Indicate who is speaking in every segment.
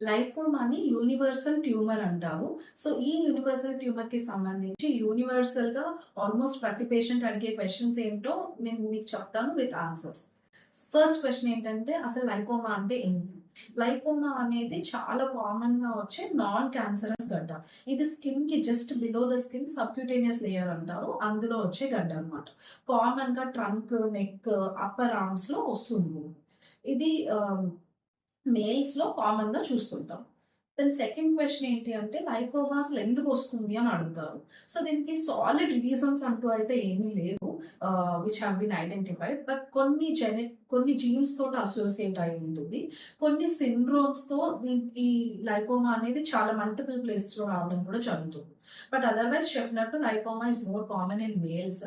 Speaker 1: లైపోమాని universal tumour అంటారు. So, ఈ universal ట్యూమర్‌కి సంబంధించి యూనివర్సల్‌గా ఆల్మోస్ట్ ప్రతి పేషెంట్ అడిగే క్వెషన్స్ ఏంటో నేను మీకు చెప్తాను విత్ ఆన్సర్స్. ఫస్ట్ క్వెషన్ ఏంటంటే అసలు లైపోమా అంటే ఏంటి? లైపోమా అనేది చాలా కామన్‌గా వచ్చే నాన్ క్యాన్సరస్ గడ్డ. ఇది స్కిన్‌కి just below the skin subcutaneous layer అంటారు. అందులో వచ్చే గడ్డ అన్నమాట. కామన్‌గా ట్రంక్, నెక్, అప్పర్ ఆర్మ్స్‌లో వస్తుంది. ఇది మేల్స్‌లో కామన్‌గా చూస్తుంటాం. దెన్ సెకండ్ క్వెషన్ ఏంటి అంటే లైపోమా అసలు ఎందుకొస్తుంది అని అడుగుతారు. సో, దీనికి సాలిడ్ రీజన్స్ అంటూ అయితే ఏమీ లేవు. Which have been identified. But కొన్ని జీన్స్ తోటి అసోసియేట్ అయి ఉంటుంది. కొన్ని సిండ్రోమ్స్‌తో దీనికి లైపోమా అనేది చాలా మల్టిపుల్ ప్లేసెస్‌లో రావడం కూడా జరుగుతుంది. బట్ అదర్‌వైజ్ చెప్పినట్టు lipoma is more common in males.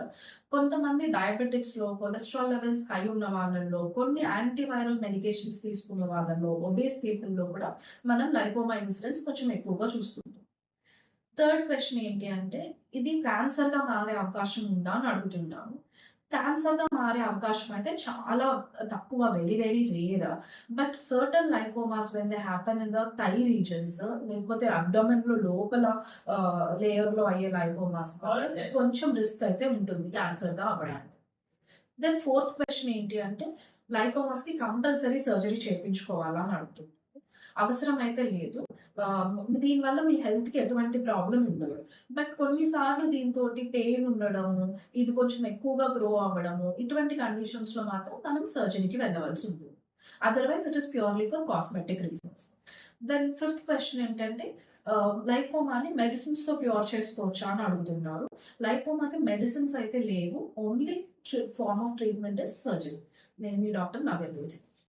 Speaker 1: కొంతమంది డయాబెటిక్స్‌లో, కొలెస్ట్రాల్ లెవెల్స్ హై ఉన్న వాళ్ళలో, కొన్ని యాంటీవైరల్ మెడికేషన్స్ తీసుకున్న వాళ్ళలో, ఒబేస్ పీపుల్‌లో కూడా మనం లైపోమా ఇన్సిడెన్స్ కొంచెం ఎక్కువగా చూస్తుంటాం. థర్డ్ క్వెషన్ ఏంటి అంటే, ఇది క్యాన్సర్‌గా మారే అవకాశం ఉందా అని అడుగుతుంటాము. క్యాన్సర్‌గా మారే అవకాశం అయితే చాలా తక్కువ. Very, very rare. But certain lipomas when they happen in the thigh regions లేకపోతే అబ్డోమెన్‌లో లోపల లేయర్‌లో అయ్యే లైపోమాస్ కొంచెం రిస్క్ అయితే ఉంటుంది క్యాన్సర్‌గా అవ్వడానికి. దెన్ ఫోర్త్ క్వెషన్ ఏంటి అంటే, లైపోమాస్‌కి కంపల్సరీ సర్జరీ చేపించుకోవాలా అని అడుగుతుంది. అవసరమైతే లేదు. దీనివల్ల మీ హెల్త్‌కి ఎటువంటి ప్రాబ్లమ్ ఉండదు. బట్ కొన్నిసార్లు దీనితోటి పెయిన్ ఉండడము, ఇది కొంచెం ఎక్కువగా గ్రో అవ్వడము, ఇటువంటి కండిషన్స్‌లో మాత్రం మనం సర్జరీకి వెళ్ళవలసి ఉంటుంది. Otherwise it is purely for cosmetic reasons. Then fifth question ఏంటంటే లైపోమాని మెడిసిన్స్‌తో క్యూర్ చేసుకోవచ్చా అని అడుగుతున్నారు. లైపోమాకి మెడిసిన్స్ అయితే లేవు. Only form of treatment is surgery. నేను మీ డాక్టర్ నవ్య.